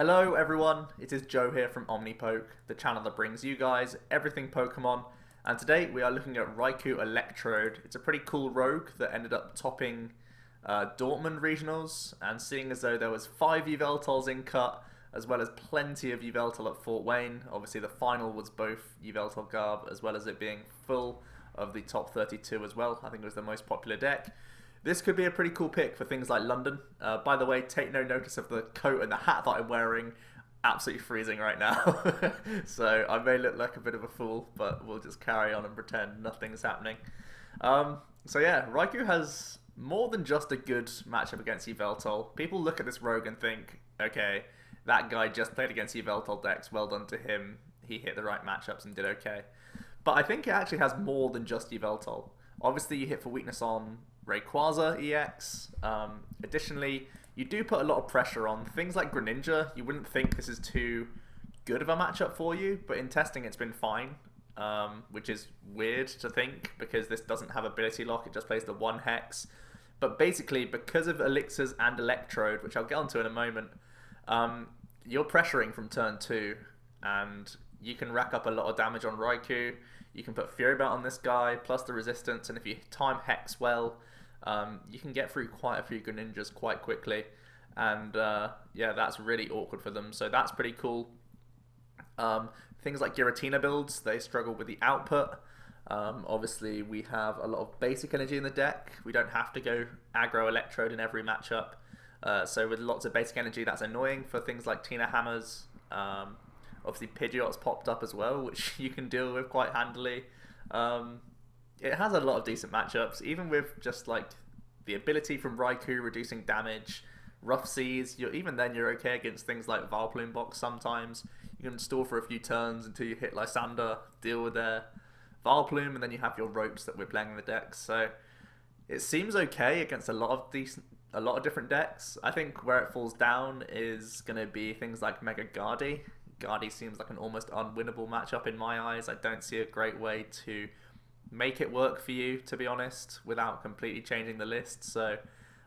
Hello everyone, it is Joe here from Omnipoke, the channel that brings you guys everything Pokemon, and today we are looking at Raikou Electrode. It's a pretty cool rogue that ended up topping Dortmund regionals, and seeing as though there was 5 Yveltals in cut, as well as plenty of Yveltal at Fort Wayne. Obviously the final was both Yveltal Garb, as well as it being full of the top 32 as well. I think it was the most popular deck. This could be a pretty cool pick for things like London. By the way, take no notice of the coat and the hat that I'm wearing. Absolutely freezing right now. So I may look like a bit of a fool, but we'll just carry on and pretend nothing's happening. So yeah, Raikou has more than just a good matchup against Yveltal. People look at this rogue and think, okay, that guy just played against Yveltal decks, well done to him. He hit the right matchups and did okay. But I think it actually has more than just Yveltal. Obviously, you hit for weakness on Rayquaza EX. Additionally, you do put a lot of pressure on things like Greninja. You wouldn't think this is too good of a matchup for you, but in testing it's been fine, which is weird to think because this doesn't have ability lock, it just plays the 1 Hex. But basically, because of Elixirs and Electrode, which I'll get onto in a moment, you're pressuring from turn 2, and you can rack up a lot of damage on Raikou. You can put Fury Belt on this guy, plus the resistance, and if you time Hex well, you can get through quite a few Greninjas quite quickly, and yeah, that's really awkward for them, so that's pretty cool. Things like Giratina builds, they struggle with the output. Obviously, we have a lot of basic energy in the deck. We don't have to go aggro Electrode in every matchup, so with lots of basic energy, that's annoying for things like Tina Hammers. Obviously, Pidgeot's popped up as well, which you can deal with quite handily. It has a lot of decent matchups, even with just like the ability from Raikou reducing damage, Rough Seas. Even then, you're okay against things like Vileplume Box sometimes. You can stall for a few turns until you hit Lysandre, deal with their Vileplume, and then you have your ropes that we're playing in the deck. So it seems okay against a lot of different decks. I think where it falls down is going to be things like Mega Gardy. Gardy seems like an almost unwinnable matchup in my eyes. I don't see a great way to make it work for you, to be honest, without completely changing the list. So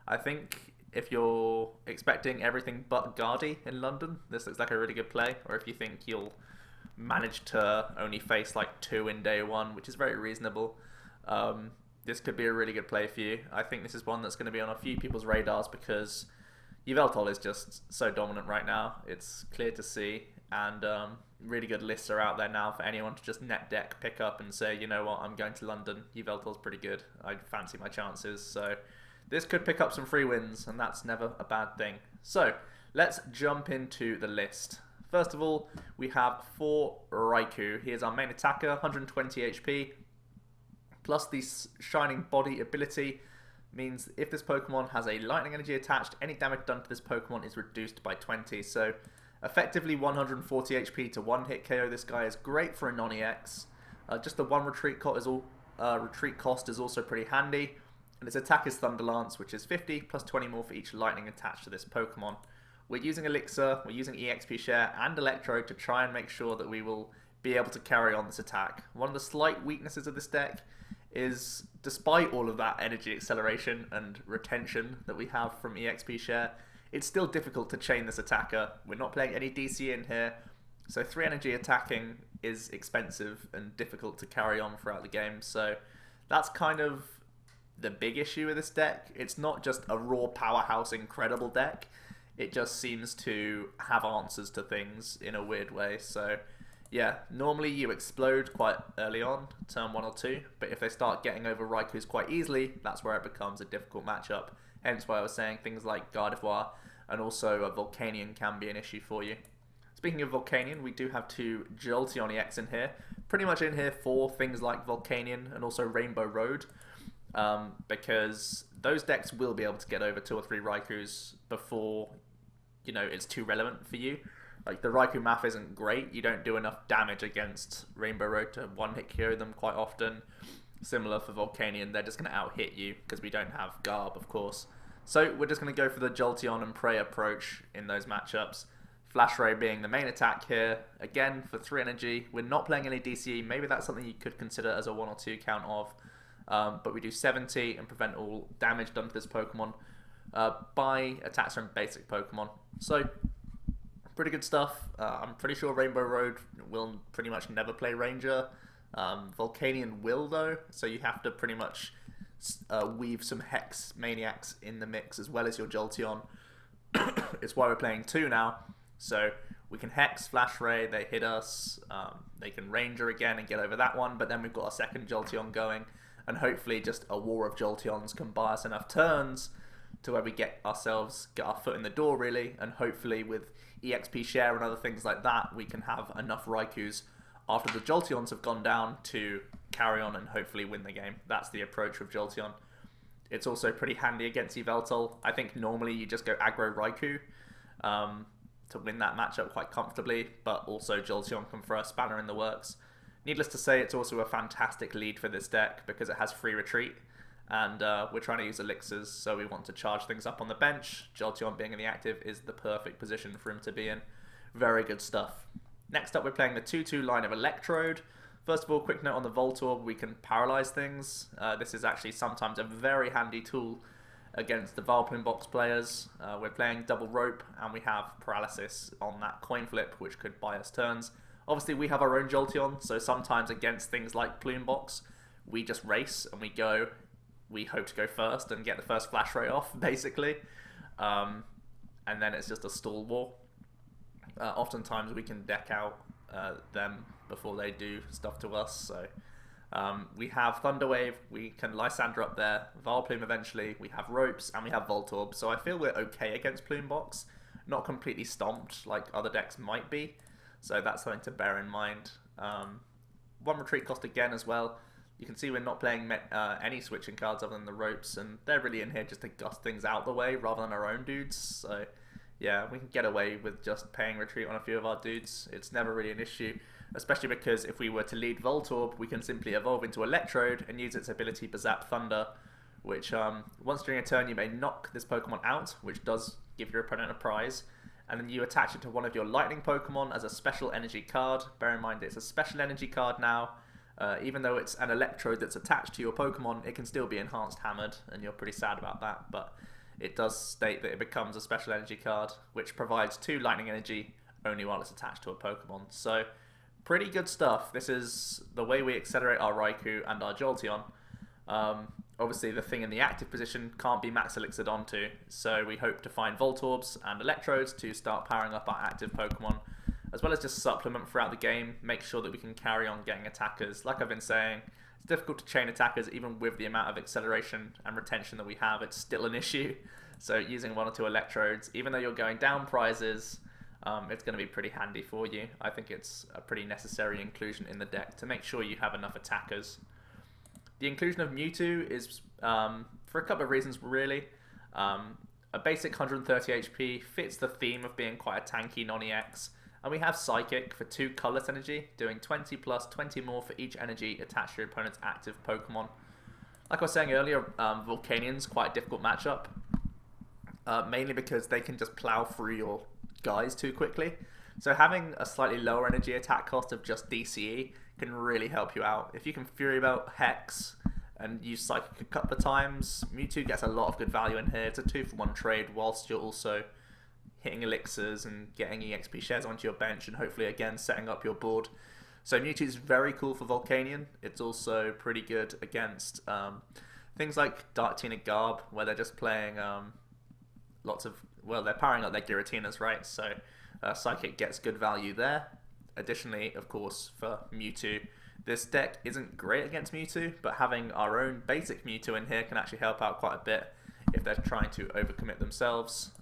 I think if you're expecting everything but Gardy in London, this looks like a really good play. Or if you think you'll manage to only face like 2 in day 1, which is very reasonable, this could be a really good play for you. I think this is one that's going to be on a few people's radars because Yveltal is just so dominant right now. It's clear to see, and really good lists are out there now for anyone to just net deck, pick up and say, you know what, I'm going to London. Yveltal's pretty good. I fancy my chances. So this could pick up some free wins, and that's never a bad thing. So let's jump into the list. First of all, we have for Raikou. He is our main attacker, 120 HP, plus the Shining Body ability. Means if this Pokemon has a lightning energy attached, any damage done to this Pokemon is reduced by 20. So effectively 140 HP to 1 hit KO. This guy is great for a non-EX. Just the 1 retreat cost is also pretty handy. And its attack is Thunder Lance, which is 50 plus 20 more for each lightning attached to this Pokemon. We're using Elixir, we're using EXP Share and Electrode to try and make sure that we will be able to carry on this attack. One of the slight weaknesses of this deck is, despite all of that energy acceleration and retention that we have from EXP Share, it's still difficult to chain this attacker. We're not playing any DC in here, so 3 energy attacking is expensive and difficult to carry on throughout the game. So that's kind of the big issue with this deck. It's not just a raw powerhouse incredible deck. It just seems to have answers to things in a weird way. So yeah, normally you explode quite early on, turn 1 or 2, but if they start getting over Raikous quite easily, that's where it becomes a difficult matchup. Hence why I was saying things like Gardevoir and also a Volcanion can be an issue for you. Speaking of Volcanion, we do have 2 Jolteon EX in here. Pretty much in here for things like Volcanion and also Rainbow Road, because those decks will be able to get over 2 or 3 Raikous before, you know, it's too relevant for you. Like, the Raikou math isn't great. You don't do enough damage against Rainbow Road to 1-hit KO them quite often. Similar for Volcanion, they're just going to out-hit you because we don't have Garb, of course. So we're just going to go for the Jolteon and Prey approach in those matchups. Flash Ray being the main attack here. Again, for 3 energy. We're not playing any DCE. Maybe that's something you could consider as a 1 or 2 count of. But we do 70 and prevent all damage done to this Pokemon by attacks from basic Pokemon. So Pretty good stuff. I'm pretty sure Rainbow Road will pretty much never play Ranger. Volcanion will though, so you have to pretty much weave some Hex Maniacs in the mix as well as your Jolteon. It's why we're playing 2 now, so we can Hex, Flash Ray, they hit us, they can Ranger again and get over that one, but then we've got a second Jolteon going, and hopefully just a war of Jolteons can buy us enough turns to where we get our foot in the door really, and hopefully with EXP share and other things like that, we can have enough Raikous after the Jolteons have gone down to carry on and hopefully win the game. That's the approach with Jolteon. It's also pretty handy against Yveltal. I think normally you just go aggro Raikou to win that matchup quite comfortably, but also Jolteon can throw a spanner in the works. Needless to say, it's also a fantastic lead for this deck because it has free retreat, and we're trying to use elixirs, so we want to charge things up on the bench. Jolteon being in the active is the perfect position for him to be in. Very good stuff. Next up, we're playing the 2-2 line of Electrode. First of all, quick note on the Voltorb, we can paralyze things. This is actually sometimes a very handy tool against the Vileplume box players. We're playing double rope, and we have paralysis on that coin flip, which could buy us turns. Obviously, we have our own Jolteon, so sometimes against things like Plume Box, we just race and we hope to go first and get the first Flash Ray off, basically. And then it's just a stall war. Oftentimes we can deck out them before they do stuff to us, so we have Thunder Wave, we can Lysandre up there, Vileplume eventually, we have Ropes, and we have Voltorb, so I feel we're okay against Plume Box. Not completely stomped like other decks might be, so that's something to bear in mind. 1 retreat cost again as well. You can see we're not playing any switching cards other than the Ropes, and they're really in here just to gust things out the way rather than our own dudes, so yeah, we can get away with just paying retreat on a few of our dudes. It's never really an issue, especially because if we were to lead Voltorb, we can simply evolve into Electrode and use its ability to Zap Thunder, which once during a turn you may knock this Pokemon out, which does give your opponent a prize, and then you attach it to one of your Lightning Pokemon as a special energy card. Bear in mind it's a special energy card now. Even though it's an Electrode that's attached to your Pokemon, it can still be enhanced hammered, and you're pretty sad about that, but it does state that it becomes a special energy card, which provides 2 lightning energy only while it's attached to a Pokemon. So, pretty good stuff. This is the way we accelerate our Raikou and our Jolteon. Obviously, the thing in the active position can't be Max Elixir onto, so we hope to find Voltorbs and Electrodes to start powering up our active Pokemon, as well as just supplement throughout the game, make sure that we can carry on getting attackers. Like I've been saying, it's difficult to chain attackers even with the amount of acceleration and retention that we have. It's still an issue. So using 1 or 2 Electrodes, even though you're going down prizes, it's going to be pretty handy for you. I think it's a pretty necessary inclusion in the deck to make sure you have enough attackers. The inclusion of Mewtwo is for a couple of reasons really. A basic 130 HP fits the theme of being quite a tanky non-EX. And we have Psychic for 2 colorless energy, doing 20 plus 20 more for each energy attached to your opponent's active Pokemon. Like I was saying earlier, Volcanion's quite a difficult matchup, mainly because they can just plow through your guys too quickly. So having a slightly lower energy attack cost of just DCE can really help you out. If you can Fury Belt, Hex, and use Psychic a couple of times, Mewtwo gets a lot of good value in here. It's a 2-for-1 trade, whilst you're also hitting elixirs and getting EXP shares onto your bench and hopefully again setting up your board. So Mewtwo is very cool for Volcanion. It's also pretty good against things like Dark Tina Garb, where they're just playing they're powering up their Giratinas, right? So Psychic gets good value there. Additionally, of course, for Mewtwo, this deck isn't great against Mewtwo, but having our own basic Mewtwo in here can actually help out quite a bit if they're trying to overcommit themselves.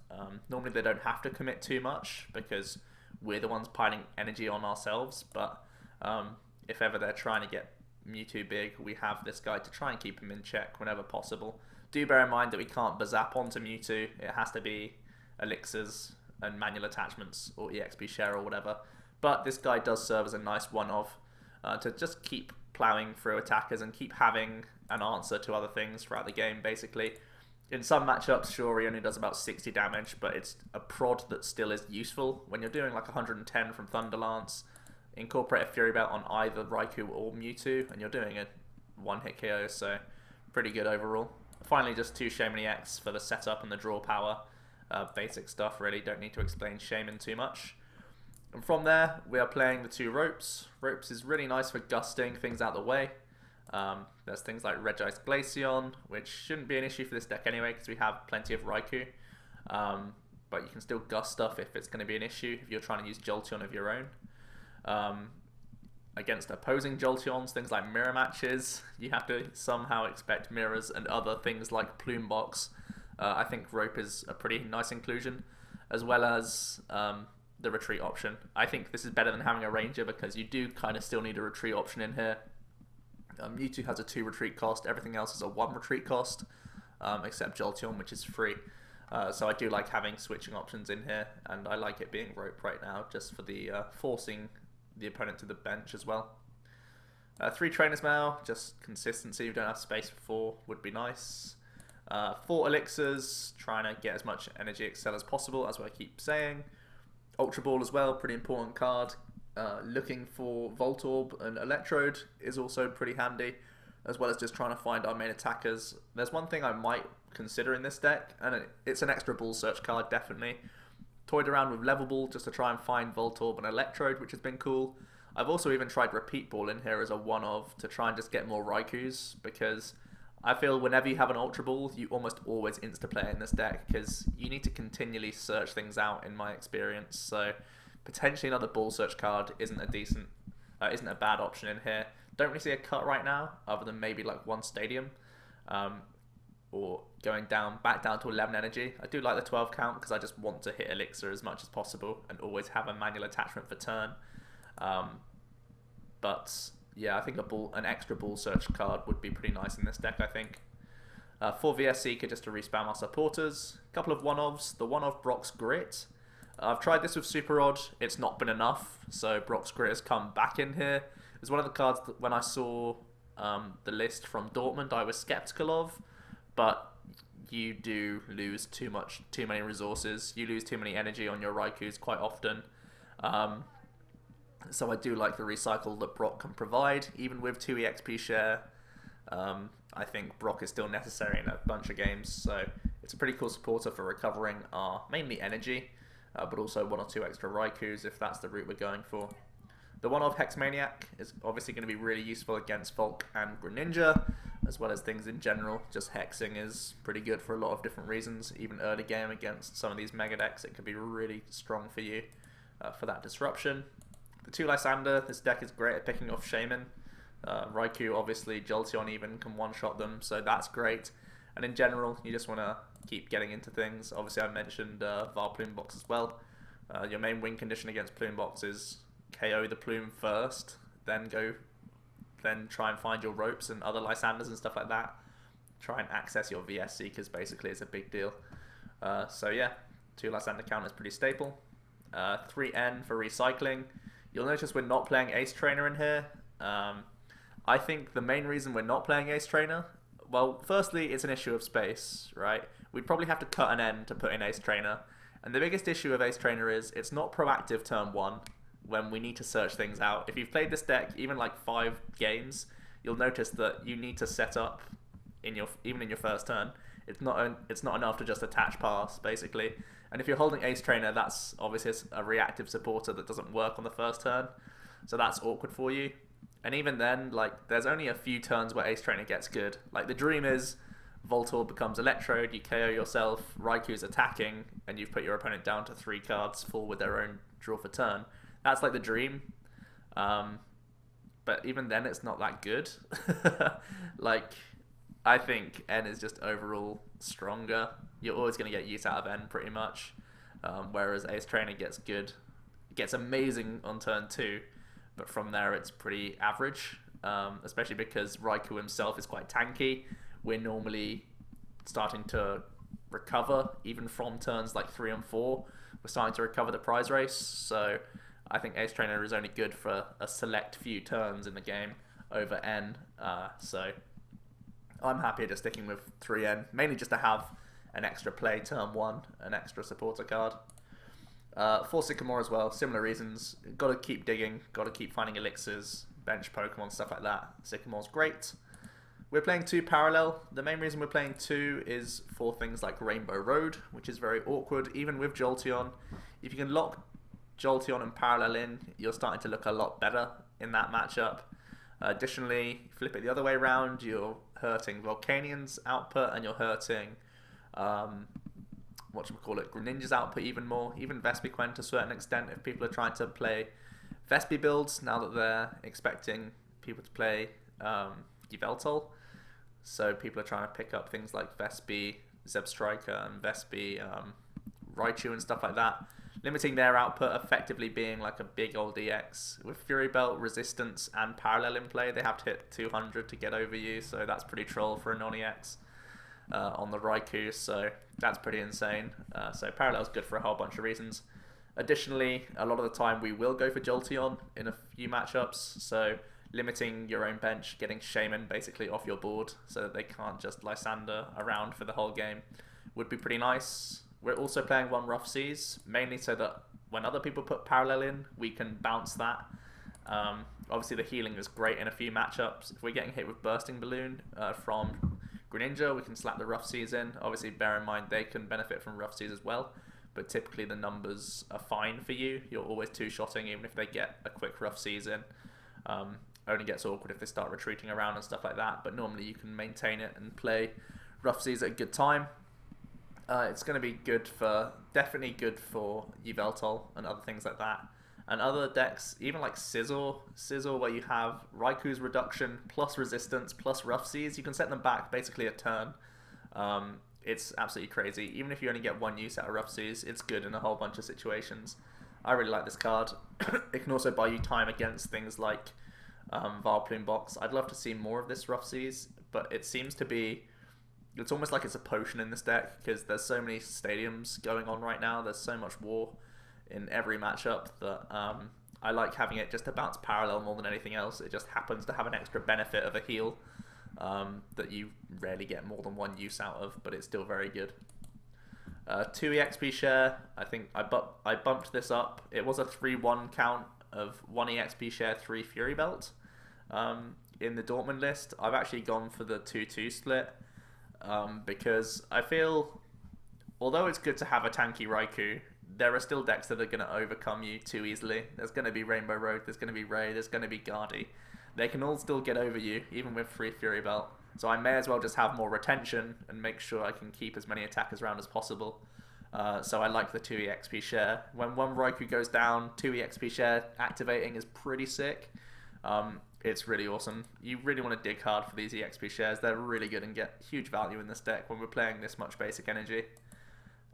Normally they don't have to commit too much because we're the ones piling energy on ourselves, but if ever they're trying to get Mewtwo big, we have this guy to try and keep him in check whenever possible. Do bear in mind that we can't Bazap onto Mewtwo. It has to be elixirs and manual attachments or EXP share or whatever, but this guy does serve as a nice one-off to just keep plowing through attackers and keep having an answer to other things throughout the game, basically. In some matchups, sure, he only does about 60 damage, but it's a prod that still is useful. When you're doing like 110 from Thunder Lance, incorporate a Fury Belt on either Raikou or Mewtwo, and you're doing a 1-hit KO, so pretty good overall. Finally, just 2 Shaymin EX for the setup and the draw power. Basic stuff, really. Don't need to explain Shaymin too much. And from there, we are playing the two ropes. Ropes is really nice for gusting things out the way. There's things like Regice Glaceon, which shouldn't be an issue for this deck anyway, because we have plenty of Raikou. But you can still gust stuff if it's going to be an issue, if you're trying to use Jolteon of your own. Against opposing Jolteons, things like mirror matches, you have to somehow expect mirrors and other things like Plume Box. I think Rope is a pretty nice inclusion, as well as the retreat option. I think this is better than having a Ranger because you do kind of still need a retreat option in here. Mewtwo has a 2 retreat cost, everything else is a 1 retreat cost, except Jolteon, which is free. So I do like having switching options in here, and I like it being Rope right now, just for the forcing the opponent to the bench as well. 3 Trainers Mail, just consistency. We don't have space for 4, would be nice. 4 Elixirs, trying to get as much Energy Excel as possible, as I keep saying. Ultra Ball as well, pretty important card. Looking for Voltorb and Electrode is also pretty handy, as well as just trying to find our main attackers. There's one thing I might consider in this deck, and it's an extra ball search card, definitely. Toyed around with Level Ball just to try and find Voltorb and Electrode, which has been cool. I've also even tried Repeat Ball in here as a one-of to try and just get more Raikous, because I feel whenever you have an Ultra Ball, you almost always insta-play in this deck, because you need to continually search things out, in my experience. So potentially another ball search card isn't a bad option in here. Don't really see a cut right now, other than maybe like 1 Stadium, or going back down to 11 energy. I do like the 12 count because I just want to hit Elixir as much as possible and always have a manual attachment for turn. But yeah, I think an extra ball search card would be pretty nice in this deck, I think. 4 VS Seeker just to respam our supporters. A couple of one-offs. The one-off Brock's Grit. I've tried this with Super Rod. It's not been enough, so Brock's Grit has come back in here. It's one of the cards that when I saw the list from Dortmund, I was skeptical of, but you do lose too many resources. You lose too many energy on your Raikous quite often. So I do like the recycle that Brock can provide, even with 2 EXP share. I think Brock is still necessary in a bunch of games, so it's a pretty cool supporter for recovering our mainly energy, but also 1 or 2 extra Raikous if that's the route we're going for. The one-off Hex Maniac is obviously going to be really useful against Volk and Greninja, as well as things in general. Just hexing is pretty good for a lot of different reasons. Even early game against some of these Mega decks, it could be really strong for you for that disruption. The 2 Lysandre, this deck is great at picking off Shaymin. Raikou, obviously, Jolteon even can one-shot them, so that's great. And in general, you just want to keep getting into things. Obviously, I mentioned VAR Plume Box as well. Your main win condition against Plume Box is KO the Plume first, then try and find your ropes and other Lysandres and stuff like that. Try and access your VS Seekers, basically, is a big deal. So yeah, 2 Lysandre count is pretty staple. 3N for recycling. You'll notice we're not playing Ace Trainer in here. I think the main reason we're not playing Ace Trainer, well, firstly, it's an issue of space, right? We'd probably have to cut an N to put in Ace Trainer. And the biggest issue of Ace Trainer is it's not proactive turn 1 when we need to search things out. If you've played this deck even like 5 games, you'll notice that you need to set up even in your first turn. It's not enough to just attach pass, basically. And if you're holding Ace Trainer, that's obviously a reactive supporter that doesn't work on the first turn. So that's awkward for you. And even then, like, there's only a few turns where Ace Trainer gets good. Like, the dream is Voltorb becomes Electrode, you KO yourself, Raikou's attacking, and you've put your opponent down to 3 cards full with their own draw for turn. That's like the dream. But even then, it's not that good. Like, I think N is just overall stronger. You're always going to get use out of N pretty much. Whereas Ace Trainer gets good. It gets amazing on turn 2. But from there, it's pretty average. Especially because Raikou himself is quite tanky. We're normally starting to recover, even from turns like 3 and 4. We're starting to recover the prize race. So I think Ace Trainer is only good for a select few turns in the game over N. So I'm happy just sticking with 3N, mainly just to have an extra play turn 1, an extra supporter card. For Sycamore as well, similar reasons. Got to keep digging, got to keep finding elixirs, bench Pokemon, stuff like that. Sycamore's great. We're playing 2 parallel. The main reason we're playing 2 is for things like Rainbow Road, which is very awkward, even with Jolteon. If you can lock Jolteon and Parallel in, you're starting to look a lot better in that matchup. Additionally, flip it the other way around, you're hurting Volcanian's output and you're hurting, Greninja's output even more, even Vespiquen to a certain extent if people are trying to play Vespi builds now that they're expecting people to play Yveltal. So people are trying to pick up things like Vespi, Zebstrika, and Vespi, Raikou and stuff like that, limiting their output, effectively being like a big old EX. With Fury Belt, Resistance, and Parallel in play, they have to hit 200 to get over you, so that's pretty troll for a non-EX on the Raikou, so that's pretty insane. So Parallel's good for a whole bunch of reasons. Additionally, a lot of the time we will go for Jolteon in a few matchups, so limiting your own bench, getting Shaymin basically off your board so that they can't just Lysandre around for the whole game would be pretty nice. We're also playing one Rough Seas, mainly so that when other people put Parallel in, we can bounce that. Obviously the healing is great in a few matchups. If we're getting hit with Bursting Balloon from Greninja, we can slap the Rough Seas in. Obviously bear in mind they can benefit from Rough Seas as well, but typically the numbers are fine for you. You're always two-shotting even if they get a quick Rough Seas in. Only gets awkward if they start retreating around and stuff like that, but normally you can maintain it and play Rough Seas at a good time. It's going to be definitely good for Yveltal and other things like that. And other decks, even like Scizor where you have Raikou's reduction plus resistance plus Rough Seas, you can set them back basically a turn. It's absolutely crazy. Even if you only get one use out of Rough Seas, it's good in a whole bunch of situations. I really like this card. It can also buy you time against things like Vileplume Box. I'd love to see more of this Rough Seas, but it seems to be... It's almost like it's a potion in this deck because there's so many stadiums going on right now. There's so much war in every matchup that I like having it just to bounce Parallel more than anything else. It just happens to have an extra benefit of a heal that you rarely get more than one use out of, but it's still very good. 2 EXP share, I think I bumped this up. It was a 3-1 count of 1 EXP share, 3 Fury Belt. In the Dortmund list, I've actually gone for the 2-2 split. Because I feel, although it's good to have a tanky Raikou, there are still decks that are going to overcome you too easily. There's going to be Rainbow Road, there's going to be Ray, there's going to be Guardy. They can all still get over you, even with 3 Fury Belt. So I may as well just have more retention and make sure I can keep as many attackers around as possible. So I like the 2 EXP share. When one Raikou goes down, 2 EXP share activating is pretty sick. It's really awesome. You really want to dig hard for these EXP shares. They're really good and get huge value in this deck when we're playing this much basic energy.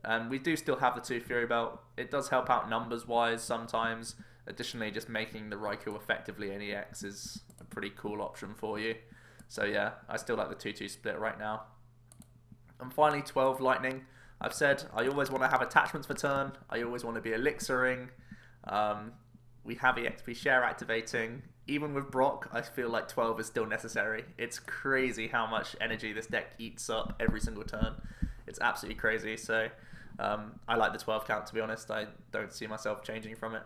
And we do still have the 2 Fury Belt. It does help out numbers-wise sometimes. Additionally, just making the Raikou effectively an EX is a pretty cool option for you. So yeah, I still like the 2-2 split right now. And finally, 12 Lightning. I've said I always want to have attachments for turn. I always want to be elixiring. We have EXP share activating. Even with Brock, I feel like 12 is still necessary. It's crazy how much energy this deck eats up every single turn. It's absolutely crazy. So I like the 12 count, to be honest. I don't see myself changing from it.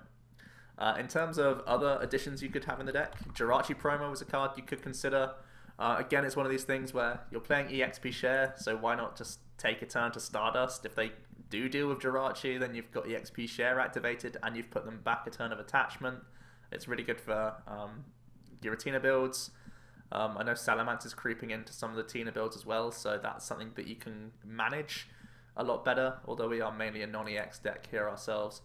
In terms of other additions you could have in the deck, Jirachi Promo was a card you could consider. Again, it's one of these things where you're playing EXP share, so why not just take a turn to Stardust? If they do deal with Jirachi, then you've got EXP share activated and you've put them back a turn of attachment. It's really good for Giratina builds. I know Salamance's creeping into some of the Tina builds as well, so that's something that you can manage a lot better, although we are mainly a non-EX deck here ourselves.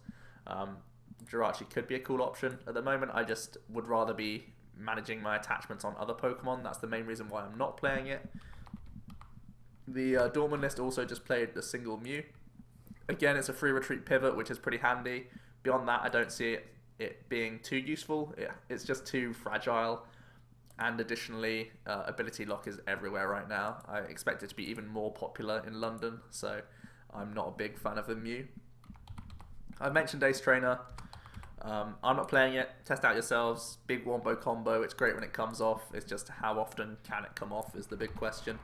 Jirachi could be a cool option. At the moment, I just would rather be managing my attachments on other Pokemon. That's the main reason why I'm not playing it. The Dortmund list also just played a single Mew. Again, it's a free retreat pivot, which is pretty handy. Beyond that, I don't see it being too useful. It's just too fragile. And additionally, ability lock is everywhere right now. I expect it to be even more popular in London, so I'm not a big fan of the Mew. I've mentioned Ace Trainer. I'm not playing it. Test out yourselves. Big Wombo combo. It's great when it comes off. It's just how often can it come off is the big question.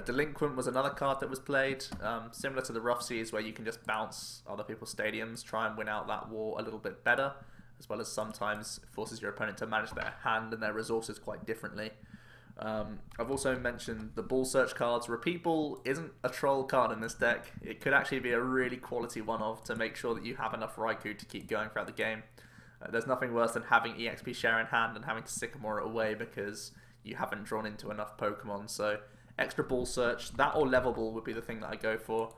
Delinquent was another card that was played, similar to the Rough Seas, where you can just bounce other people's stadiums, try and win out that war a little bit better, as well as sometimes forces your opponent to manage their hand and their resources quite differently. I've also mentioned the ball search cards. Repeat Ball isn't a troll card in this deck. It could actually be a really quality one-of to make sure that you have enough Raikou to keep going throughout the game. There's nothing worse than having EXP share in hand and having to Sycamore it away because you haven't drawn into enough Pokemon. So extra ball search, that or level ball would be the thing that I go for.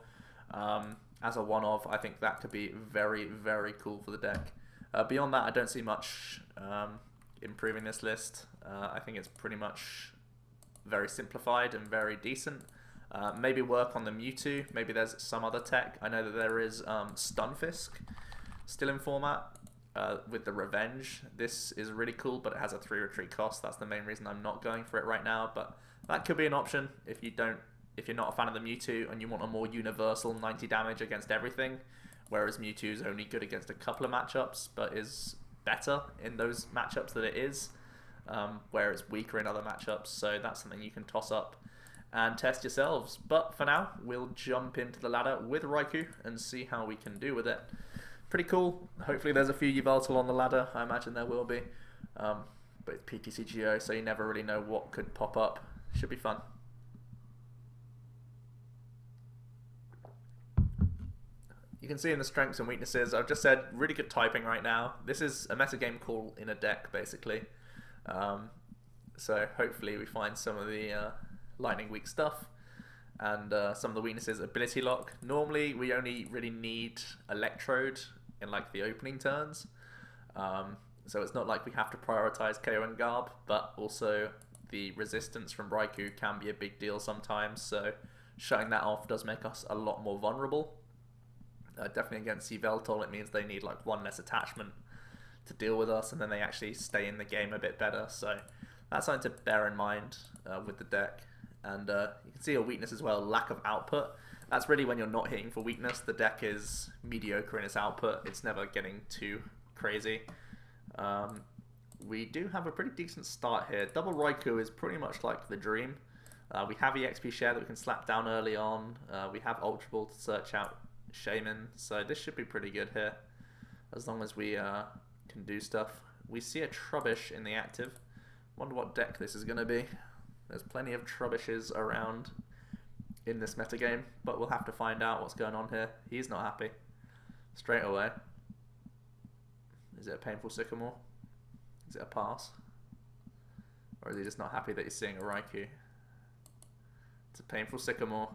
As a one-of, I think that could be very, very cool for the deck. Beyond that, I don't see much improving this list. I think it's pretty much very simplified and very decent. Maybe work on the Mewtwo. Maybe there's some other tech. I know that there is Stunfisk still in format with the Revenge. This is really cool, but it has a 3 retreat cost. That's the main reason I'm not going for it right now. But that could be an option if you're not a fan of the Mewtwo and you want a more universal 90 damage against everything. Whereas Mewtwo is only good against a couple of matchups, but is better in those matchups that it is, where it's weaker in other matchups. So that's something you can toss up and test yourselves. But for now, we'll jump into the ladder with Raikou and see how we can do with it. Pretty cool. Hopefully there's a few Yveltal on the ladder. I imagine there will be. But it's PTCGO, so you never really know what could pop up. Should be fun. You can see in the strengths and weaknesses, I've just said really good typing right now. This is a metagame call in a deck, basically. So hopefully we find some of the lightning weak stuff and some of the weaknesses. Ability lock. Normally we only really need Electrode in like the opening turns. So it's not like we have to prioritize KO and Garb, but also the resistance from Raikou can be a big deal sometimes. So shutting that off does make us a lot more vulnerable. Definitely against Yveltal, it means they need like one less attachment to deal with us, and then they actually stay in the game a bit better. So that's something to bear in mind with the deck. And you can see a weakness as well, lack of output. That's really when you're not hitting for weakness. The deck is mediocre in its output. It's never getting too crazy. We do have a pretty decent start here. Double Raikou is pretty much like the dream. We have EXP share that we can slap down early on. We have Ultra Ball to search out Shaymin, so this should be pretty good here as long as we can do stuff. We see a Trubbish in the active. Wonder what deck this is going to be. There's plenty of Trubbishes around in this metagame, but we'll have to find out what's going on here. He's not happy straight away. Is it a painful Sycamore? Is it a pass? Or is he just not happy that he's seeing a Raikou? It's a painful Sycamore.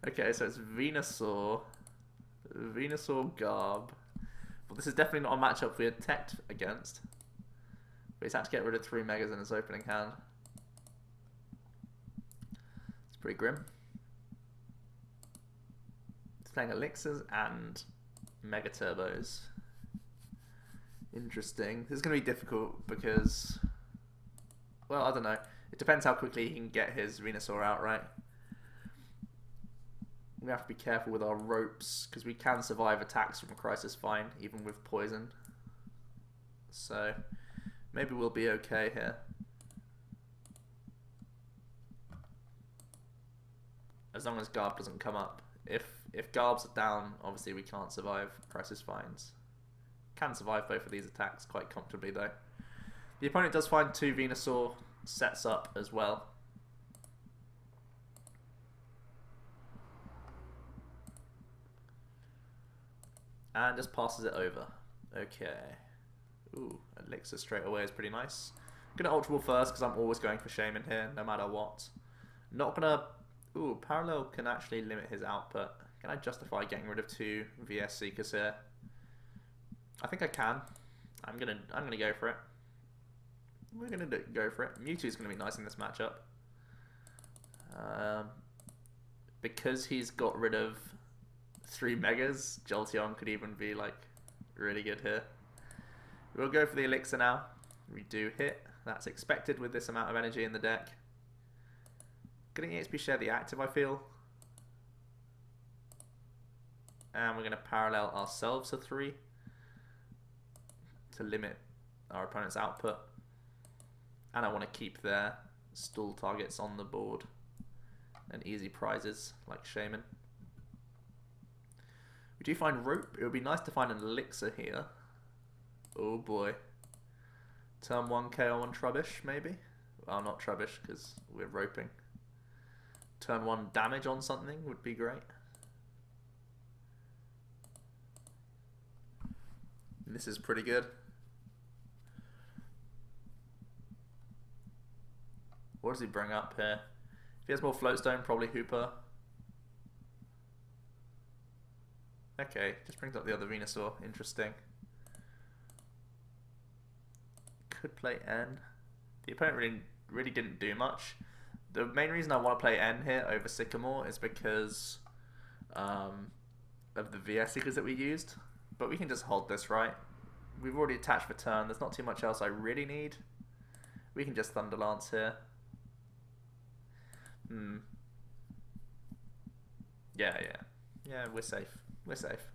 Okay, so it's Venusaur, Garb. Well, this is definitely not a matchup we had teched against. But he's had to get rid of 3 Megas in his opening hand. It's pretty grim. He's playing Elixirs and Mega Turbos. Interesting. This is going to be difficult because, well, I don't know. It depends how quickly he can get his Venusaur out, right? We have to be careful with our ropes because we can survive attacks from Crisis Fine even with poison. So maybe we'll be okay here. As long as Garb doesn't come up. If Garbs are down, obviously we can't survive Crisis Fines. Can survive both of these attacks quite comfortably though. The opponent does find 2 Venusaur sets up as well. And just passes it over. Okay. Ooh, Elixir straight away is pretty nice. Gonna Ultra Ball first because I'm always going for Shaymin here, no matter what. Not gonna... Ooh, Parallel can actually limit his output. Can I justify getting rid of 2 VS Seekers here? I think I can. I'm gonna go for it. We're gonna go for it. Mewtwo's gonna be nice in this matchup. Because he's got rid of 3 Megas, Jolteon could even be like really good here. We'll go for the Elixir now. We do hit. That's expected with this amount of energy in the deck. Gonna EXP share the active, I feel. And we're gonna parallel ourselves to 3 to limit our opponent's output. And I want to keep their stall targets on the board and easy prizes like Shaymin. We do find rope. It would be nice to find an Elixir here. Oh boy. Turn 1 KO on Trubbish, maybe? Well, not Trubbish, because we're roping. Turn 1 damage on something would be great. This is pretty good. What does he bring up here? If he has more Floatstone, probably Hooper. Okay, just brings up the other Venusaur. Interesting. Could play N. The opponent really didn't do much. The main reason I want to play N here over Sycamore is because of the VS Seekers that we used. But we can just hold this, right? We've already attached for turn. There's not too much else I really need. We can just Thunder Lance here. Yeah, we're safe. We're safe.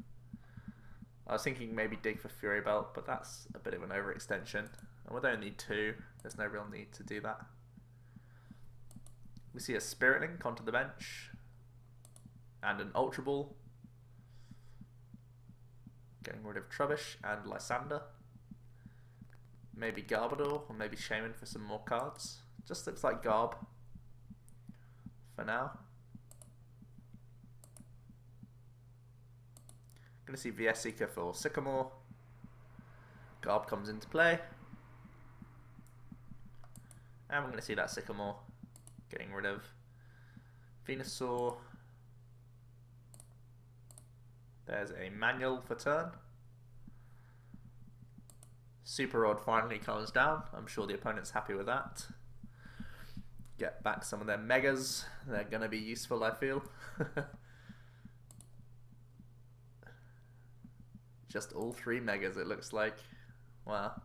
I was thinking maybe dig for Fury Belt, but that's a bit of an overextension. And we don't need 2. There's no real need to do that. We see a Spirit Link onto the bench. And an Ultra Ball. Getting rid of Trubbish and Lysandre. Maybe Garbodor, or maybe Shaymin for some more cards. Just looks like Garb for now. Going to see VS Seeker for Sycamore. Garb comes into play. And we're going to see that Sycamore getting rid of Venusaur. There's a manual for turn. Super Rod finally comes down. I'm sure the opponent's happy with that. Get back some of their Megas. They're going to be useful, I feel. Just all 3 Megas, it looks like. Wow.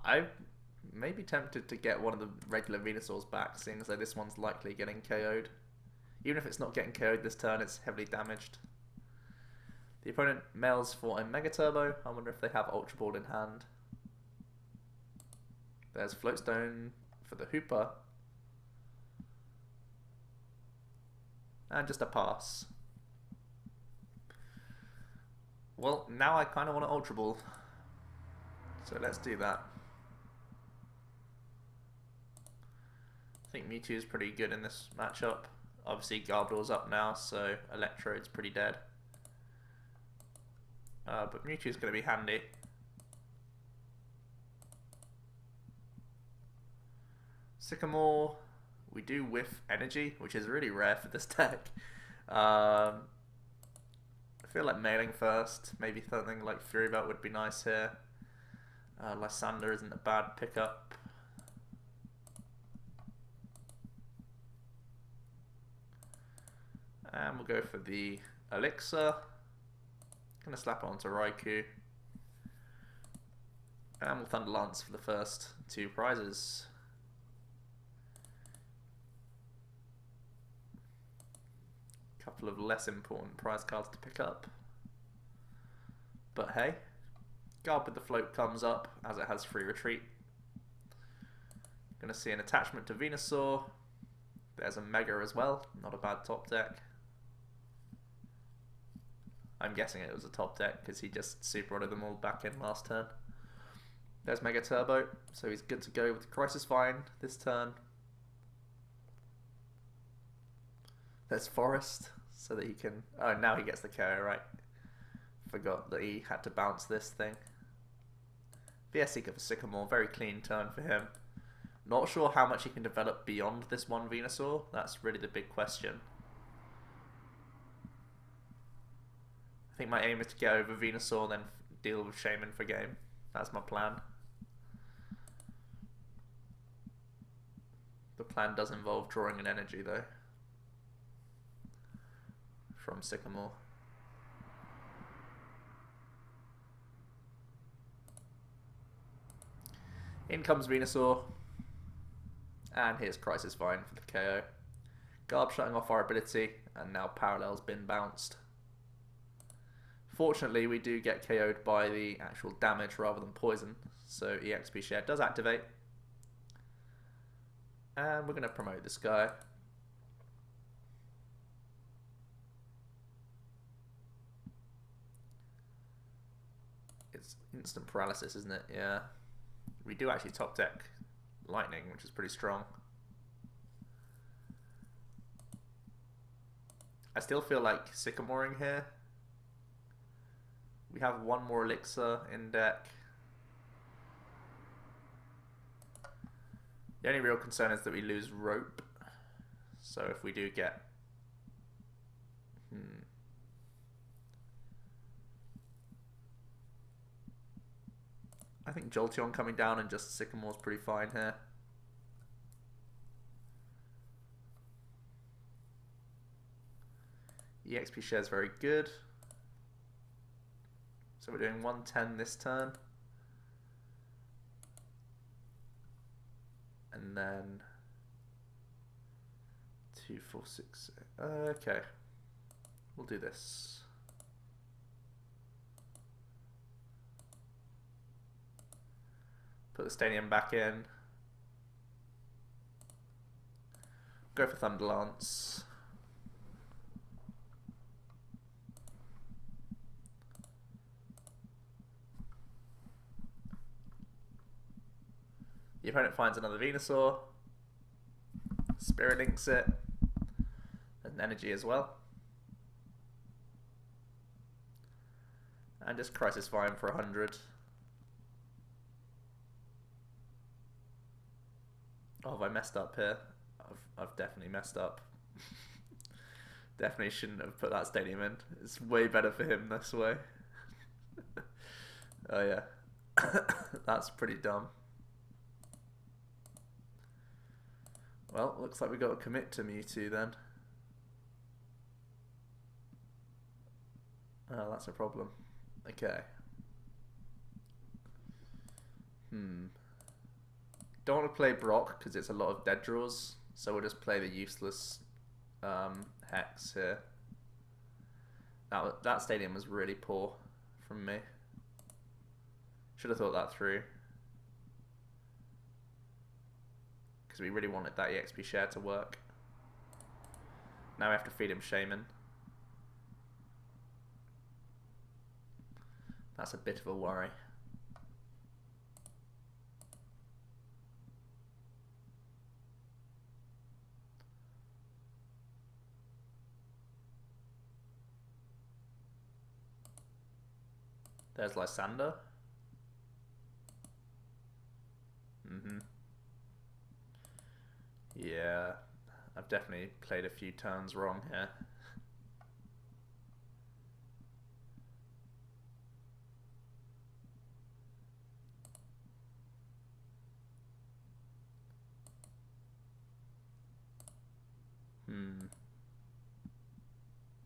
I may be tempted to get one of the regular Venusaurs back, seeing as though this one's likely getting KO'd. Even if it's not getting KO'd this turn, it's heavily damaged. The opponent mails for a Mega Turbo. I wonder if they have Ultra Ball in hand. There's Floatstone for the Hooper. And just a pass. Well, now I kind of want an Ultra Ball. So let's do that. I think Mewtwo's pretty good in this matchup. Obviously Garbodor's up now, so Electrode's pretty dead. But Mewtwo's going to be handy. Sycamore, we do whiff energy, which is really rare for this deck. I feel like mailing first. Maybe something like Fury Belt would be nice here. Lysandre isn't a bad pickup. And we'll go for the Elixir. Gonna slap it onto Raikou. And we'll Thunder Lance for the first 2 prizes. Couple of less important prize cards to pick up. But hey, Garb with the Float comes up as it has free retreat. Gonna see an attachment to Venusaur. There's a Mega as well, not a bad top deck. I'm guessing it was a top deck because he just super rodded them all back in last turn. There's Mega Turbo, so he's good to go with Crisis Vine this turn. There's Forest, so that he can... Oh, now he gets the KO, right. Forgot that he had to bounce this thing. VS Seeker for Sycamore, very clean turn for him. Not sure how much he can develop beyond this one Venusaur. That's really the big question. I think my aim is to get over Venusaur, then deal with Shaymin for game. That's my plan. The plan does involve drawing an energy though. From Sycamore. In comes Venusaur. And here's Crisis Vine for the KO. Garb shutting off our ability, and now Parallel's been bounced. Fortunately, we do get KO'd by the actual damage rather than poison, so EXP share does activate. And we're going to promote this guy. It's instant paralysis, isn't it? Yeah. We do actually top deck lightning, which is pretty strong. I still feel like Sycamoring here. We have one more elixir in deck. The only real concern is that we lose rope. So if we do get... I think Jolteon coming down and just Sycamore's pretty fine here. EXP share is very good. So we're doing 110 this turn. And then 2, 4, 6. Okay. We'll do this. Put the stadium back in. Go for Thunder Lance. The opponent finds another Venusaur. Spirit Links it. And energy as well. And just Crisis Vine for 100. Oh, have I messed up here? I've definitely messed up. Definitely shouldn't have put that stadium in. It's way better for him this way. Oh yeah. That's pretty dumb. Well, looks like we got to commit to Mewtwo then. Oh, that's a problem. Okay. Don't want to play Brock because it's a lot of dead draws, so we'll just play the useless Hex here. That stadium was really poor from me. Should have thought that through. Because we really wanted that EXP share to work. Now we have to feed him Shaymin. That's a bit of a worry. There's Lysandre. Yeah, I've definitely played a few turns wrong here.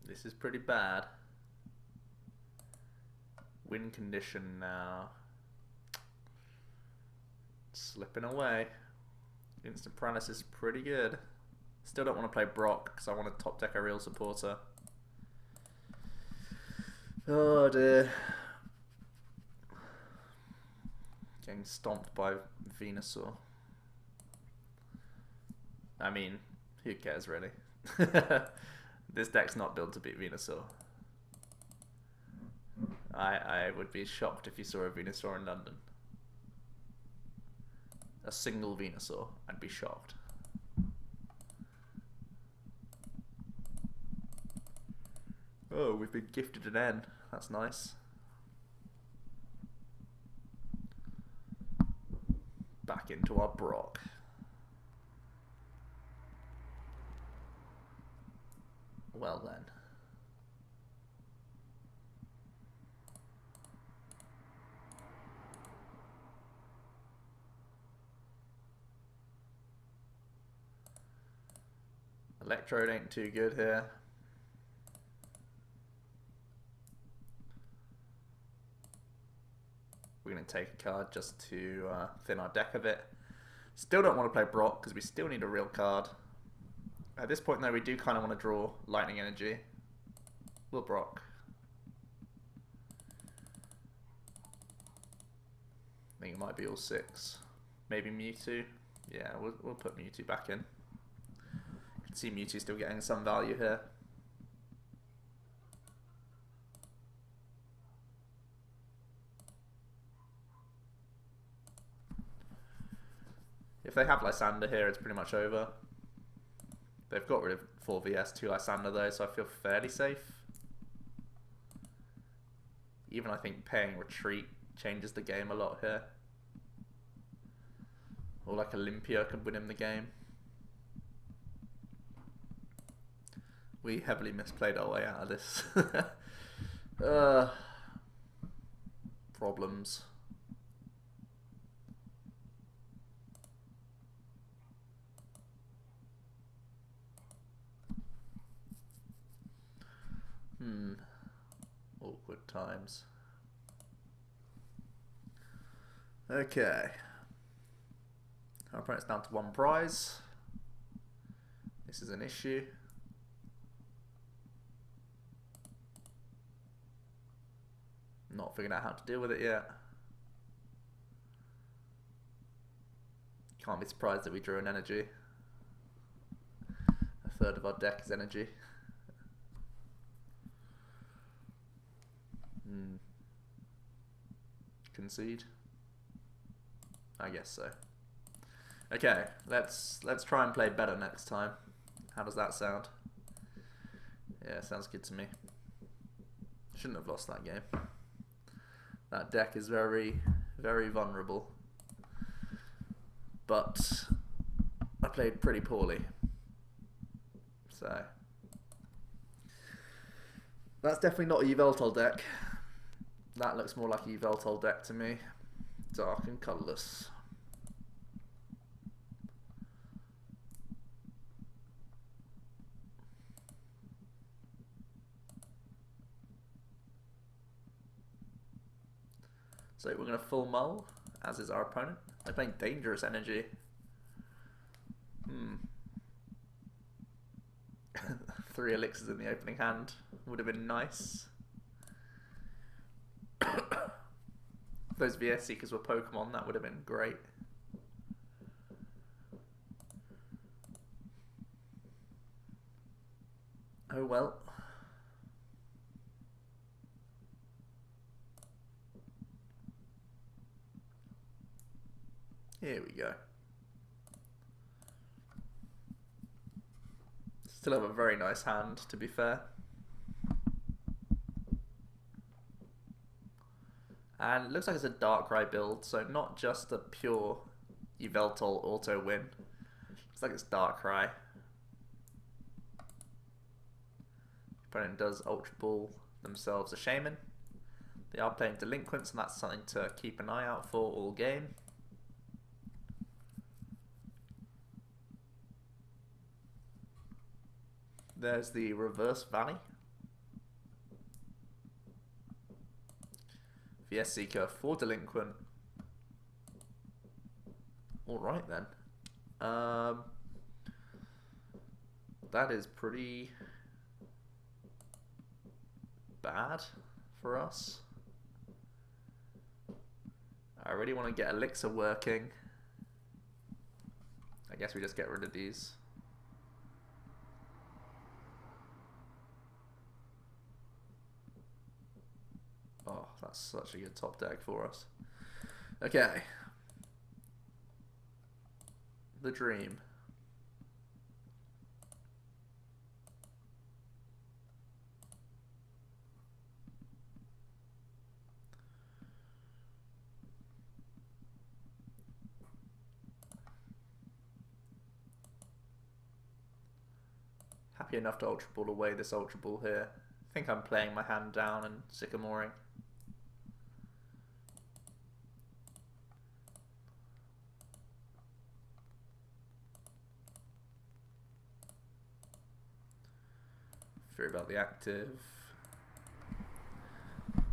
This is pretty bad. Win condition now. Slipping away. Instant paralysis is pretty good. Still don't want to play Brock because I want to top deck a real supporter. Oh dear. Getting stomped by Venusaur. I mean, who cares really? This deck's not built to beat Venusaur. I would be shocked if you saw a Venusaur in London. A single Venusaur, I'd be shocked. Oh, we've been gifted an N. That's nice. Back into our Brock. Well then. Electrode ain't too good here. We're going to take a card just to thin our deck a bit. Still don't want to play Brock because we still need a real card. At this point though, we do kind of want to draw Lightning Energy. We'll Brock. I think it might be all 6. Maybe Mewtwo. Yeah, we'll put Mewtwo back in. See Mewtwo still getting some value here. they have Lysandre here, it's pretty much over. They've got rid of 4vs to Lysandre though, so I feel fairly safe. Even I think paying retreat changes the game a lot here. Or like Olympia could win him the game. We heavily misplayed our way out of this. Problems. Awkward times. Okay. Our opponent's down to 1 prize. This is an issue. Not figuring out how to deal with it yet. Can't be surprised that we drew an energy. A third of our deck is energy. Concede? I guess so. Okay, let's try and play better next time. How does that sound? Yeah, sounds good to me. Shouldn't have lost that game. That deck is very, very vulnerable. But I played pretty poorly. So that's definitely not a Voltorb deck. That looks more like a Voltorb deck to me. Dark and colourless. So we're going to full mull, as is our opponent. They're playing dangerous energy. 3 elixirs in the opening hand would have been nice. If those VS Seekers were Pokemon, that would have been great. Oh well. Here we go. Still have a very nice hand, to be fair. And it looks like it's a Darkrai build, so not just a pure Yveltal auto win. Looks like it's Darkrai. Opponent does Ultra Ball themselves a Shaymin. They are playing Delinquents, and that's something to keep an eye out for all game. There's the reverse Valley. VS Seeker for Delinquent. Alright then. That is pretty bad for us. I really want to get Elixir working. I guess we just get rid of these. Oh, that's such a good top deck for us. Okay. The Dream. Happy enough to Ultra Ball away this Ultra Ball here. I think I'm playing my hand down and Sycamoring. Fear about the active.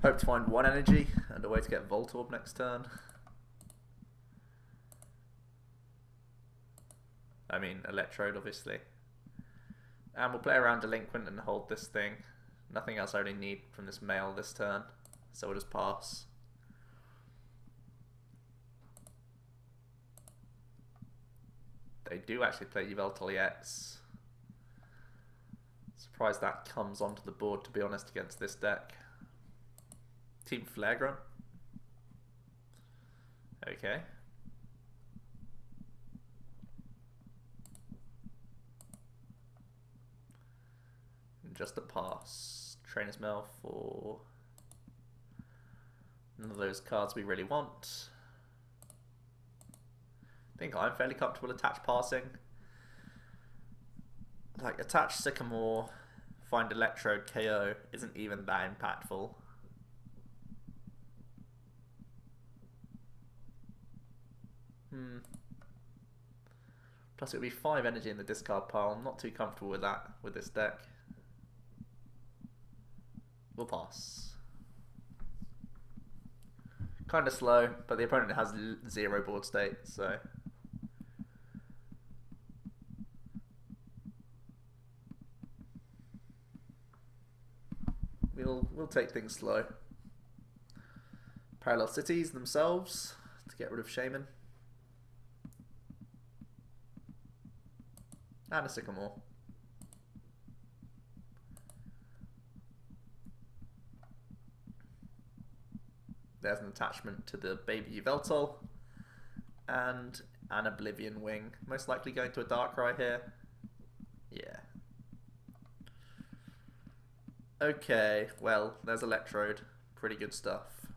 Hope to find 1 energy and a way to get Voltorb next turn. I mean, Electrode, obviously. And we'll play around Delinquent and hold this thing. Nothing else I really need from this mail this turn, so we'll just pass. They do actually play Jolteon EX. Surprised that comes onto the board, to be honest, against this deck. Team Flagrant. Okay. just a pass. Trainer's Mail for none of those cards we really want. I think I'm fairly comfortable attach passing. Like, attach Sycamore, find Electrode, KO isn't even that impactful. Plus it would be 5 energy in the discard pile. I'm not too comfortable with that with this deck. We'll pass. Kind of slow, but the opponent has 0 board state, so... We'll take things slow. Parallel Cities themselves to get rid of Shaymin. And a Sycamore. There's an attachment to the baby Voltorb. And an Oblivion Wing. Most likely going to a Darkrai here. Yeah. Okay, well, there's Electrode. Pretty good stuff.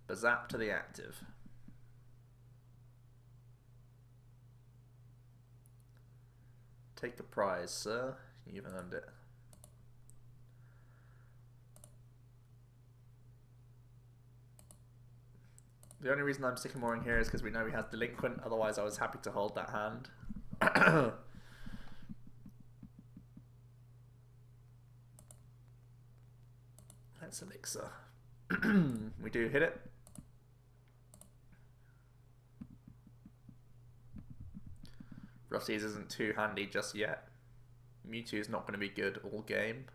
Bazap to the active. Take a prize, sir. You've earned it. The only reason I'm Sycamoring here is because we know he has Delinquent, otherwise I was happy to hold that hand. Let's Elixir. We do hit it. Rossies isn't too handy just yet. Mewtwo is not going to be good all game.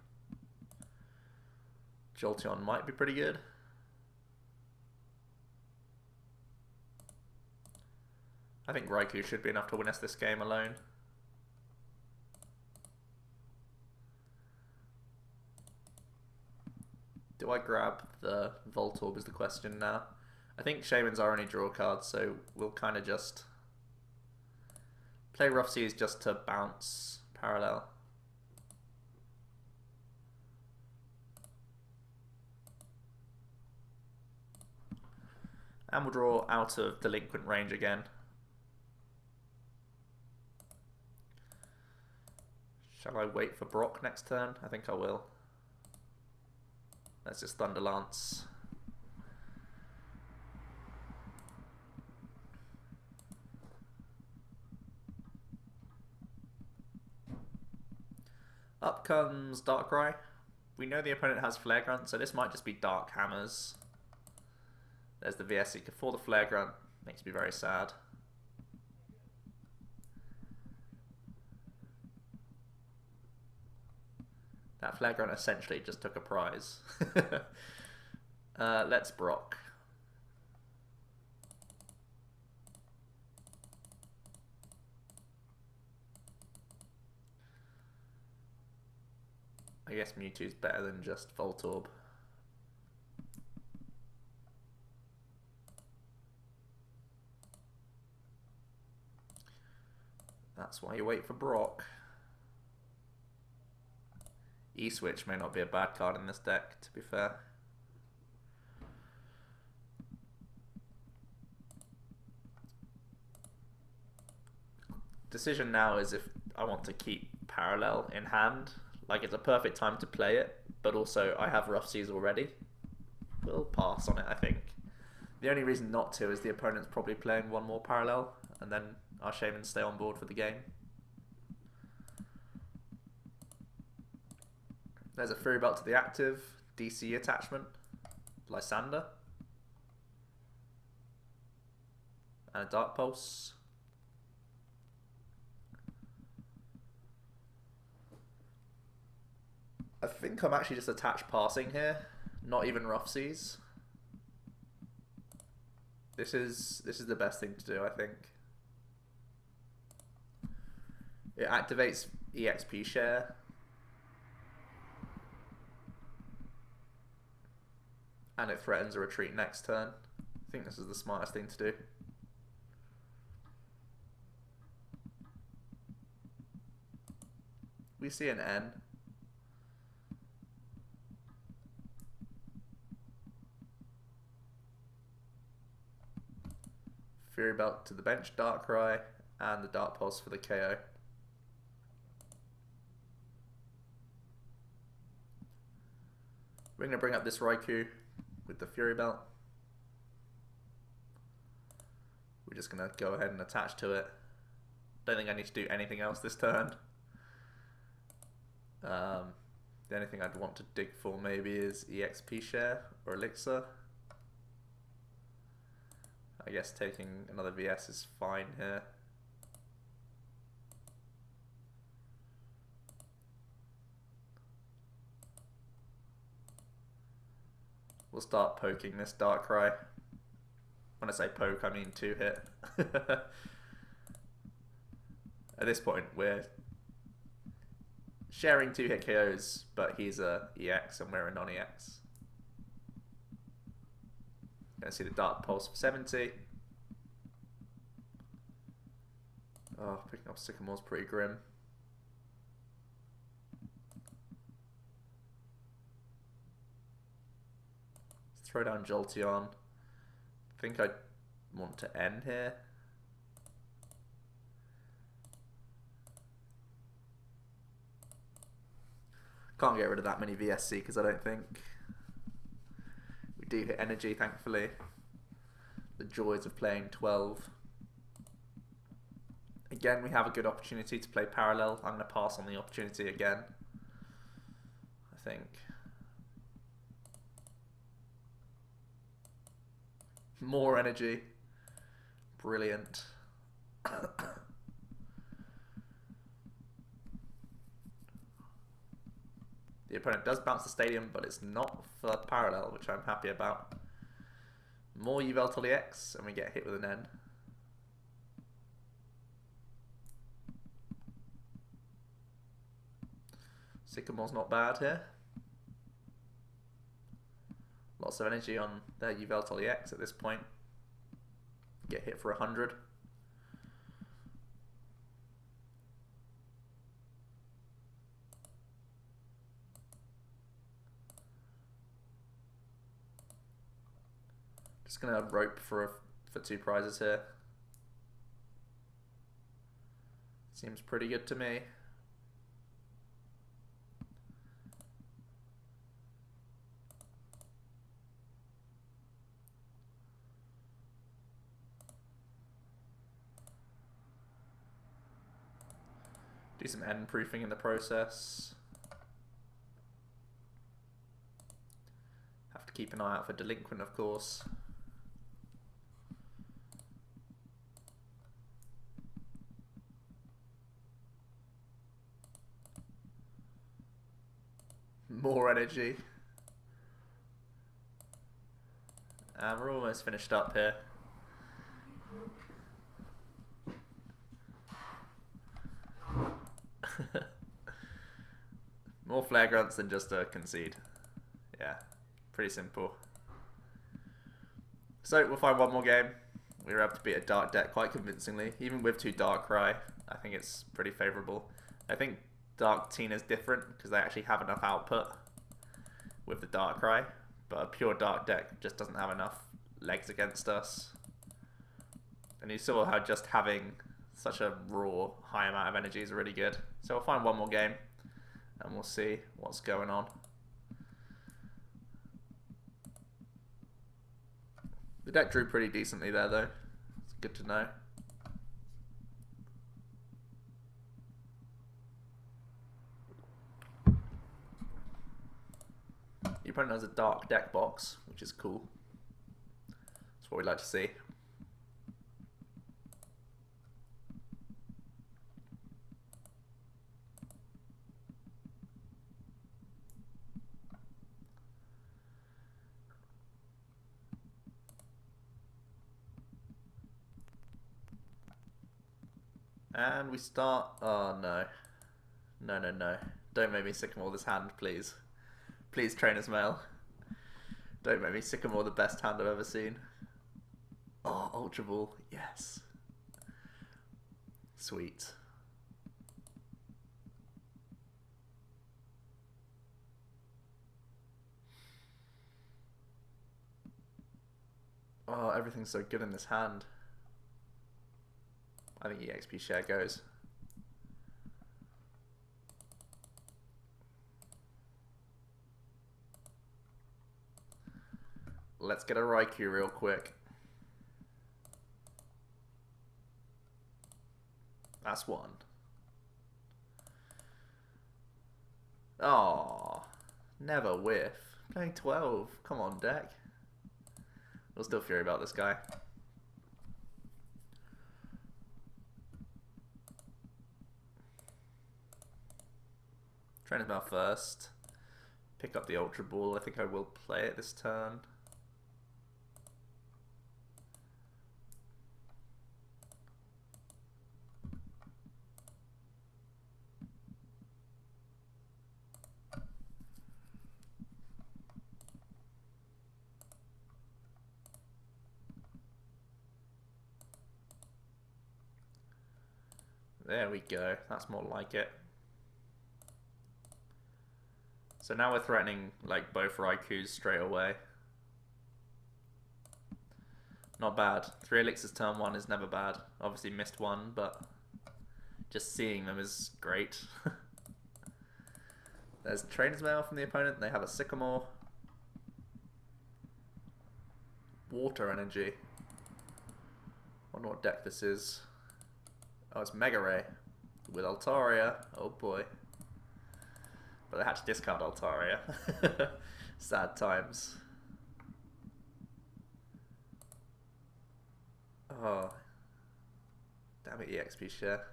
Jolteon might be pretty good. I think Raikou should be enough to win us this game alone. Do I grab the Voltorb is the question now. I think Shaymin's our only draw card, so we'll kind of just play Rough Seas just to bounce Parallel. And we'll draw out of Delinquent range again. Shall I wait for Brock next turn? I think I will. Let's just Thunder Lance. Up comes Darkrai. We know the opponent has Flare Grunt, so this might just be Dark Hammers. There's the VS Seeker for the Flare Grunt. Makes me very sad. That Flare Grunt essentially just took a prize. Let's Brock. I guess Mewtwo's better than just Voltorb. That's why you wait for Brock. E-Switch may not be a bad card in this deck, to be fair. Decision now is if I want to keep Parallel in hand. Like, it's a perfect time to play it, but also I have Rough Seas already. We'll pass on it, I think. The only reason not to is the opponent's probably playing one more Parallel, and then our Shaymin stay on board for the game. There's a Fury Belt to the active, DC attachment, Lysandre, and a Dark Pulse. I think I'm actually just attached passing here, not even Rough Seas. This is the best thing to do, I think. It activates EXP share. And it threatens a retreat next turn. I think this is the smartest thing to do. We see an N. Fury Belt to the bench, Darkrai, and the Dark Pulse for the KO. We're going to bring up this Raikou with the Fury Belt. We're just going to go ahead and attach to it. Don't think I need to do anything else this turn. The only thing I'd want to dig for maybe is EXP share or Elixir. I guess taking another VS is fine here. We'll start poking this Darkrai. When I say poke, I mean 2-hit. At this point, we're sharing 2-hit KOs, but he's a EX and we're a non-EX. Gonna see the Dark Pulse for 70. Oh, picking up Sycamore's pretty grim. Let's throw down Jolteon. I think I want to end here. Can't get rid of that many VSC because I don't think. We do hit energy, thankfully. The joys of playing 12. Again, we have a good opportunity to play parallel. I'm going to pass on the opportunity again, I think. More energy. Brilliant. The opponent does bounce the stadium, but it's not for parallel, which I'm happy about. More Voltorb EX, and we get hit with an N. Sycamore's not bad here. Lots of energy on their Voltorb EX at this point. Get hit for 100. Just gonna rope for 2 prizes here. Seems pretty good to me. Do some end proofing in the process. Have to keep an eye out for Delinquent, of course. More energy. And we're almost finished up here. More flare grunts than just a concede. Yeah, pretty simple. So we'll find one more game. We were able to beat a dark deck quite convincingly, even with 2 Darkrai. I think it's pretty favourable. I think Dark Tina's different because they actually have enough output with the Darkrai, but a pure dark deck just doesn't have enough legs against us. And you saw how just having such a raw, high amount of energy is really good. So we'll find one more game and we'll see what's going on. The deck drew pretty decently there though. It's good to know. The opponent has a dark deck box, which is cool. That's what we like to see. And we start, oh no. No, no, no. Don't make me Sycamore this hand, please. Please, Trainer's Mail. Don't make me Sycamore the best hand I've ever seen. Oh, Ultra Ball, yes. Sweet. Oh, everything's so good in this hand. I think EXP share goes. Let's get a Raikou real quick. That's one. Oh, never whiff. Playing 12. Come on, deck. We'll still fury about this guy. Trainer's Mail first. Pick up the Ultra Ball. I think I will play it this turn. There we go. That's more like it. So now we're threatening like both Raikous straight away. Not bad. 3 elixirs turn 1 is never bad. Obviously missed one, but just seeing them is great. There's Trainer's Mail from the opponent. They have a Sycamore. Water Energy. Wonder what deck this is. Oh, it's Mega Ray with Altaria. Oh boy. But I had to discard Altaria. Sad times. Oh. Damn it, EXP share.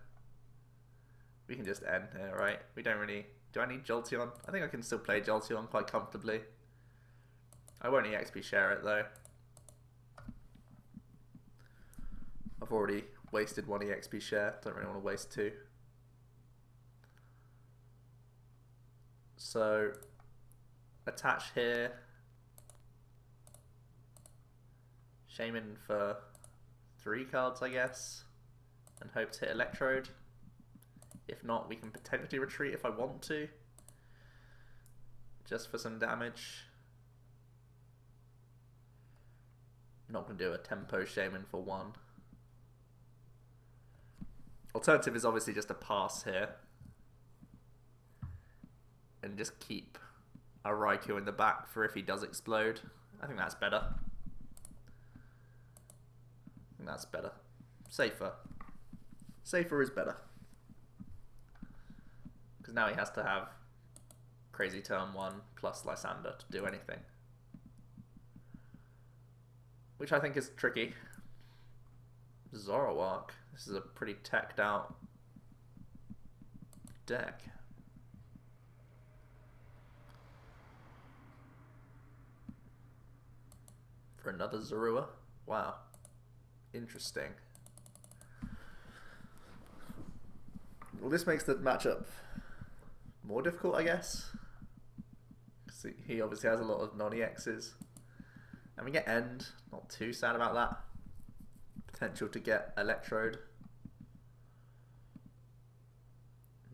We can just end here, right? We don't really... Do I need Jolteon? I think I can still play Jolteon quite comfortably. I won't EXP share it though. I've already wasted 1 EXP share. Don't really want to waste 2. So, attach here. Shaymin for 3 cards, I guess. And hope to hit Electrode. If not, we can potentially retreat if I want to. Just for some damage. I'm not going to do a tempo Shaymin for 1. Alternative is obviously just a pass here. And just keep a Raikou in the back for if he does explode. I think that's better. I think that's better. Safer. Safer is better. Because now he has to have crazy turn 1 plus Lysandre to do anything. Which I think is tricky. Zoroark. This is a pretty teched out deck. For another Zorua? Wow. Interesting. Well, this makes the matchup more difficult, I guess. Because he obviously has a lot of non-EXs. And we get End. Not too sad about that. Potential to get Electrode.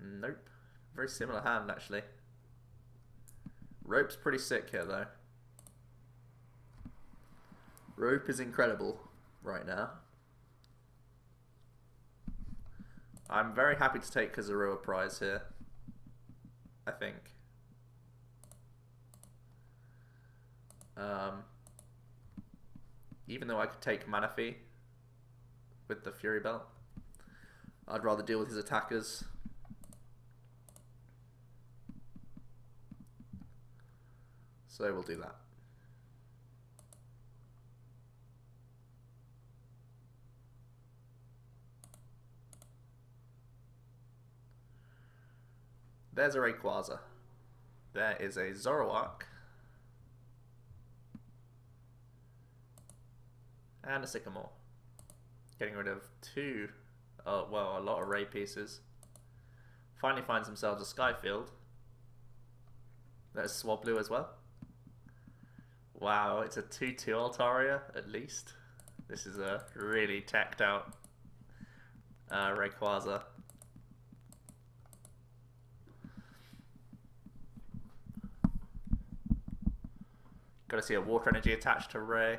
Nope. Very similar hand, actually. Rope's pretty sick here, though. Rope is incredible right now. I'm very happy to take Zorua prize here. I think. Even though I could take Manaphy with the Fury Belt, I'd rather deal with his attackers. So we'll do that. There's a Rayquaza. There is a Zoroark. And a Sycamore. Getting rid of 2, well, a lot of Ray pieces. Finally finds themselves a Skyfield. There's Swablu as well. Wow, it's a 2-2 Altaria, at least. This is a really teched out Rayquaza. Got to see a Water Energy attached to Ray.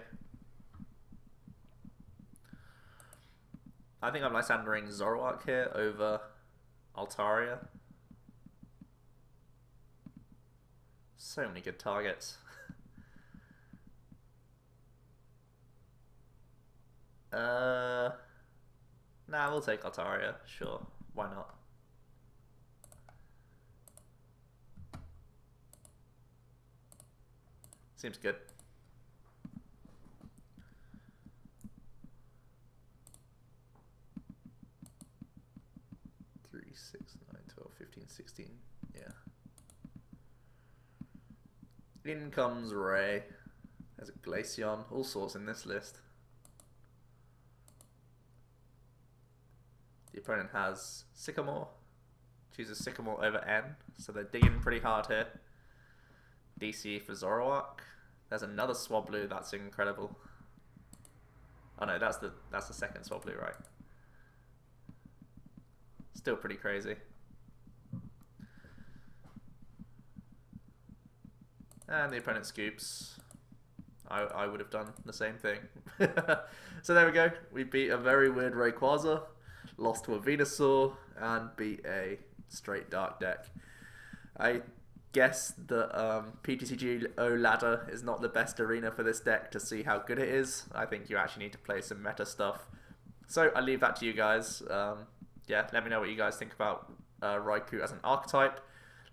I think I'm Lysandering Zoroark here over Altaria. So many good targets. Nah, we'll take Altaria. Sure, why not? Seems good. 3, 6, 9, 12, 15, 16. Yeah. In comes Ray. There's a Glaceon. All sorts in this list. The opponent has Sycamore. Chooses Sycamore over N. So they're digging pretty hard here. DC for Zoroark. There's another Swablu. That's incredible. Oh no, that's the second Swablu, right? Still pretty crazy. And the opponent scoops. I would have done the same thing. So there we go. We beat a very weird Rayquaza, lost to a Venusaur, and beat a straight dark deck. I guess the PTCGO ladder is not the best arena for this deck to see how good it is. I think you actually need to play some meta stuff. So I leave that to you guys. Yeah, let me know what you guys think about Raikou as an archetype.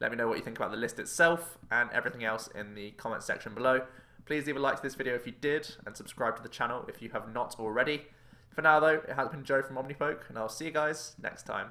Let me know what you think about the list itself and everything else in the comment section below. Please leave a like to this video if you did, and subscribe to the channel if you have not already. For now though, it has been Joe from Omnipoke, and I'll see you guys next time.